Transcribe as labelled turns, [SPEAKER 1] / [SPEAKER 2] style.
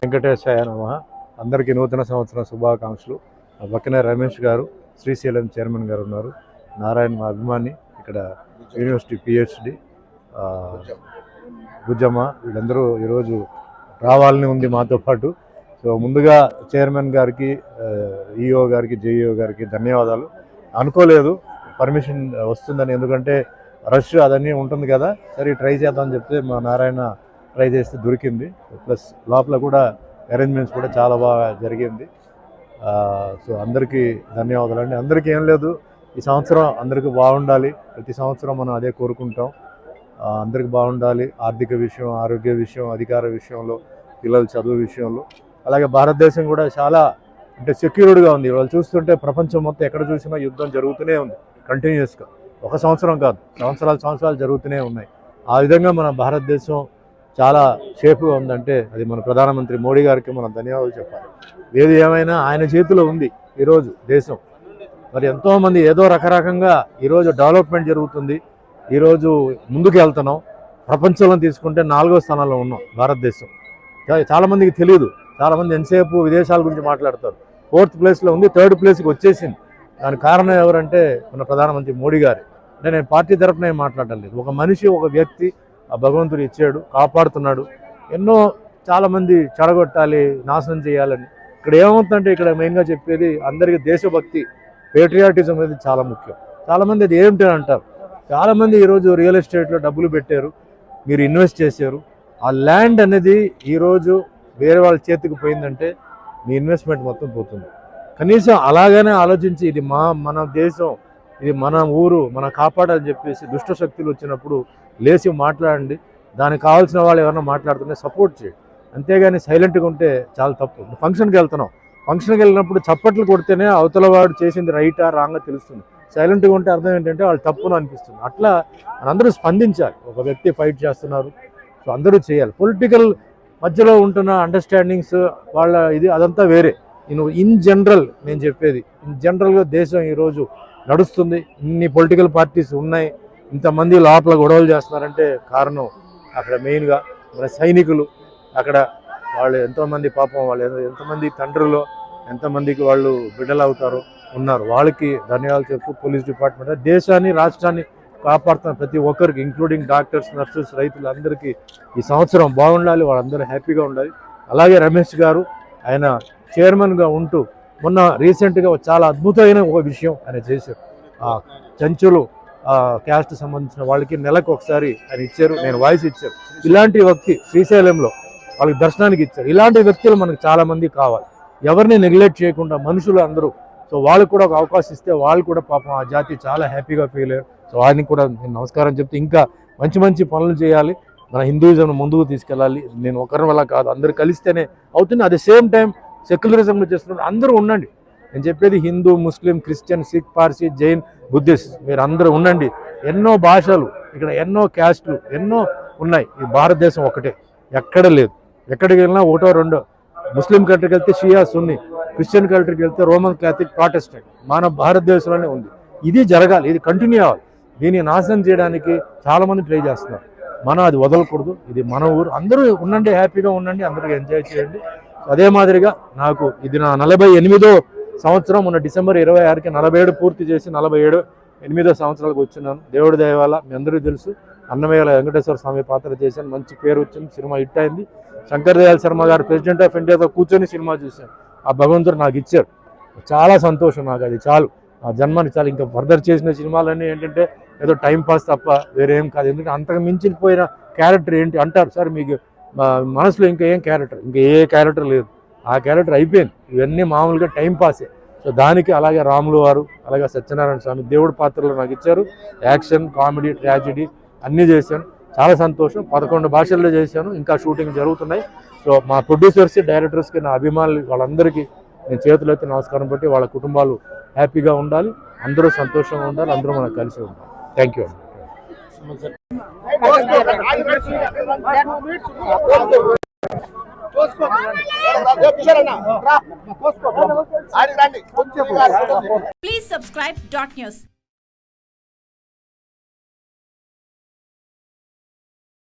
[SPEAKER 1] వెంకటేశాయ నమః. అందరికీ నూతన సంవత్సరం శుభాకాంక్షలు. పక్కనే రమేష్ గారు, శ్రీశైలం చైర్మన్ గారు ఉన్నారు. నారాయణ మా అభిమాని, ఇక్కడ యూనివర్సిటీ పిహెచ్డి, బుజ్జమ్మ, వీళ్ళందరూ ఈరోజు రావాలని ఉంది మాతో పాటు. సో ముందుగా చైర్మన్ గారికి, ఈఓ గారికి, జేఈఓ గారికి ధన్యవాదాలు. అనుకోలేదు పర్మిషన్ వస్తుందని, ఎందుకంటే రష్ అదన్నీ ఉంటుంది కదా, సరే ట్రై చేద్దామని చెప్తే మా నారాయణ ట్రై చేస్తే దొరికింది. ప్లస్ లోపల కూడా అరేంజ్మెంట్స్ కూడా చాలా బాగా జరిగింది. సో అందరికీ ధన్యవాదాలు అండి. అందరికీ ఏం లేదు, ఈ సంవత్సరం అందరికీ బాగుండాలి. ప్రతి సంవత్సరం మనం అదే కోరుకుంటాం, అందరికీ బాగుండాలి. ఆర్థిక విషయం, ఆరోగ్య విషయం, అధికార విషయంలో, పిల్లల చదువు విషయంలో. అలాగే భారతదేశం కూడా చాలా అంటే సెక్యూర్డ్గా ఉంది. వాళ్ళు చూస్తుంటే ప్రపంచం మొత్తం ఎక్కడ చూసినా యుద్ధం జరుగుతూనే ఉంది కంటిన్యూస్గా. ఒక సంవత్సరం కాదు, సంవత్సరాలు జరుగుతూనే ఉన్నాయి. ఆ విధంగా మన భారతదేశం చాలా సేఫ్గా ఉందంటే అది మన ప్రధానమంత్రి మోడీ గారికి మనం ధన్యవాదాలు చెప్పాలి. ఏది ఏమైనా ఆయన చేతిలో ఉంది ఈరోజు దేశం. మరి ఎంతోమంది ఏదో రకరకంగా ఈరోజు డెవలప్మెంట్ జరుగుతుంది, ఈరోజు ముందుకు వెళ్తున్నాం. ప్రపంచంలో తీసుకుంటే 4వ స్థానంలో ఉన్నాం భారతదేశం. చాలామందికి తెలియదు, చాలామంది ఎంతసేపు విదేశాల గురించి మాట్లాడతారు. 4th ప్లేస్లో ఉంది, 3rd ప్లేస్కి వచ్చేసింది. దానికి కారణం ఎవరంటే మన ప్రధానమంత్రి మోడీ గారు. అంటే నేను పార్టీ తరఫున ఏం మాట్లాడటం లేదు, ఒక మనిషి, ఒక వ్యక్తి ఆ భగవంతుడు ఇచ్చాడు, కాపాడుతున్నాడు. ఎన్నో చాలామంది చెడగొట్టాలి, నాశనం చేయాలని. ఇక్కడ ఏమవుతుందంటే ఇక్కడ మెయిన్గా చెప్పేది అందరికీ దేశభక్తి, పేట్రియాటిజం అనేది చాలా ముఖ్యం. చాలామంది అది ఏమిటి అంటారు. చాలామంది ఈరోజు రియల్ ఎస్టేట్లో డబ్బులు పెట్టారు, మీరు ఇన్వెస్ట్ చేశారు. ఆ ల్యాండ్ అనేది ఈరోజు వేరే వాళ్ళ చేతికి పోయిందంటే మీ ఇన్వెస్ట్మెంట్ మొత్తం పోతుంది. కనీసం అలాగనే ఆలోచించి ఇది మన దేశం, ఇది మన ఊరు, మనం కాపాడాలని చెప్పేసి దుష్ట శక్తులు వచ్చినప్పుడు లేచి మాట్లాడండి. దానికి కావాల్సిన వాళ్ళు ఎవరైనా మాట్లాడుతుంటే సపోర్ట్ చేయండి. అంతేగాని సైలెంట్గా ఉంటే చాలా తప్పు. ఫంక్షన్కి వెళ్తున్నాం, ఫంక్షన్కి వెళ్ళినప్పుడు చప్పట్లు కొడితేనే అవతల వాడు చేసింది రైటా రాంగా తెలుస్తుంది. సైలెంట్గా ఉంటే అర్థం ఏంటంటే వాళ్ళు తప్పును అనిపిస్తుంది. అట్లా అందరూ స్పందించాలి. ఒక వ్యక్తి ఫైట్ చేస్తున్నారు, సో అందరూ చేయాలి. పొలిటికల్ మధ్యలో ఉంటున్న అండర్స్టాండింగ్స్ వాళ్ళ ఇది అదంతా వేరే. ఇన్ జనరల్ నేను చెప్పేది, ఇన్ జనరల్గా దేశం ఈరోజు నడుస్తుంది. ఇన్ని పొలిటికల్ పార్టీస్ ఉన్నాయి, ఇంతమంది లోపల గొడవలు చేస్తున్నారంటే కారణం అక్కడ మెయిన్గా మన సైనికులు. అక్కడ వాళ్ళు ఎంతోమంది పాపం, వాళ్ళు ఎంతమంది తండ్రులు, ఎంతమందికి వాళ్ళు బిడ్డలు అవుతారో ఉన్నారు. వాళ్ళకి ధన్యవాదాలు చెప్తూ పోలీస్ డిపార్ట్మెంట్ దేశాన్ని, రాష్ట్రాన్ని కాపాడుతున్న ప్రతి ఒక్కరికి, ఇంక్లూడింగ్ డాక్టర్స్, నర్సెస్, రైతులు అందరికీ ఈ సంవత్సరం బాగుండాలి, వాళ్ళందరూ హ్యాపీగా ఉండాలి. అలాగే రమేష్ గారు ఆయన చైర్మన్గా ఉంటూ మొన్న రీసెంట్గా చాలా అద్భుతమైన ఒక విషయం ఆయన చేశారు. చెంచులు క్యాస్ట్ సంబంధించిన వాళ్ళకి నెలకు ఒకసారి ఆయన ఇచ్చారు, నేను వాయిస్ ఇచ్చారు. ఇలాంటి వ్యక్తి శ్రీశైలంలో వాళ్ళకి దర్శనానికి ఇచ్చారు. ఇలాంటి వ్యక్తులు మనకు చాలామంది కావాలి, ఎవరిని నెగ్లెక్ట్ చేయకుండా మనుషులు అందరూ. సో వాళ్ళకు కూడా ఒక అవకాశం ఇస్తే వాళ్ళు కూడా పాపం ఆ జాతి చాలా హ్యాపీగా ఫీల్ అయ్యారు. సో వారిని కూడా నేను నమస్కారం చెప్తే ఇంకా మంచి మంచి పనులు చేయాలి, మన హిందూయిజం ముందుకు తీసుకెళ్ళాలి. నేను ఒకరి వల్ల కాదు, అందరూ కలిస్తేనే అవుతుంది. అట్ ద సేమ్ టైం సెక్యులరిజంలో చేస్తున్నారు, అందరూ ఉండండి. నేను చెప్పేది హిందూ, ముస్లిం, క్రిస్టియన్, సిక్, పార్సీ, జైన్, బుద్ధిస్ట్, మీరు అందరూ ఉండండి. ఎన్నో భాషలు ఇక్కడ, ఎన్నో క్యాస్టులు ఎన్నో ఉన్నాయి. ఈ భారతదేశం ఒకటే, ఎక్కడ లేదు. ఎక్కడికి వెళ్ళినా ఒకటో రెండో. ముస్లిం కంట్రీకి వెళ్తే షియా, సున్నీ, క్రిస్టియన్ కంట్రీకి వెళ్తే రోమన్ క్యాథలిక్, ప్రాటెస్టెంట్. మన భారతదేశంలోనే ఉంది. ఇది జరగాలి, ఇది కంటిన్యూ అవ్వాలి. దీన్ని నాశనం చేయడానికి చాలామంది ట్రై చేస్తున్నారు. మనం అది వదలకూడదు. ఇది మన ఊరు, అందరూ ఉండండి, హ్యాపీగా ఉండండి, అందరూ ఎంజాయ్ చేయండి. అదే మాదిరిగా నాకు ఇది నా 48వ సంవత్సరం. మొన్న డిసెంబర్ 26కి 47 పూర్తి చేసి 48వ సంవత్సరాలకు వచ్చినాను. దేవుడి దయ వల్ల మీ అందరికీ తెలుసు, అన్నమయ్య వెంకటేశ్వర స్వామి పాత్ర చేశాను, మంచి పేరు వచ్చింది, సినిమా హిట్ అయింది. శంకర్ దయాళ్ శర్మ గారు ప్రెసిడెంట్ ఆఫ్ ఇండియాతో కూర్చొని సినిమా చూశాను. ఆ భగవంతుడు నాకు ఇచ్చారు, చాలా సంతోషం. నాకు అది చాలు, ఆ జన్మని చాలు. ఇంకా ఫర్దర్ చేసిన సినిమాలన్నీ ఏంటంటే ఏదో టైం పాస్ తప్ప వేరేం కాదు. ఎందుకంటే అంతకు మించిపోయిన క్యారెక్టర్ ఏంటి అంటారు సార్, మీకు మనసులో ఇంకా ఏం క్యారెక్టర్, ఇంకా ఏ క్యారెక్టర్ లేదు, ఆ క్యారెక్టర్ అయిపోయింది. ఇవన్నీ మామూలుగా టైం పాసే. సో దానికి అలాగే రాములు వారు, అలాగే సత్యనారాయణ స్వామి దేవుడి పాత్రలు నాకు ఇచ్చారు. యాక్షన్, కామెడీ, ట్రాజెడీ అన్నీ చేశాను, చాలా సంతోషం. 11 భాషల్లో చేశాను, ఇంకా షూటింగ్ జరుగుతున్నాయి. సో మా ప్రొడ్యూసర్స్, డైరెక్టర్స్కి, నా అభిమానులు వాళ్ళందరికీ నేను చేతులైతే నమస్కారం పెట్టి వాళ్ళ కుటుంబాలు హ్యాపీగా ఉండాలి, అందరూ సంతోషంగా ఉండాలి, అందరూ మనకు కలిసి ఉండాలి. థ్యాంక్ యూ అండి.
[SPEAKER 2] Please subscribe dot news.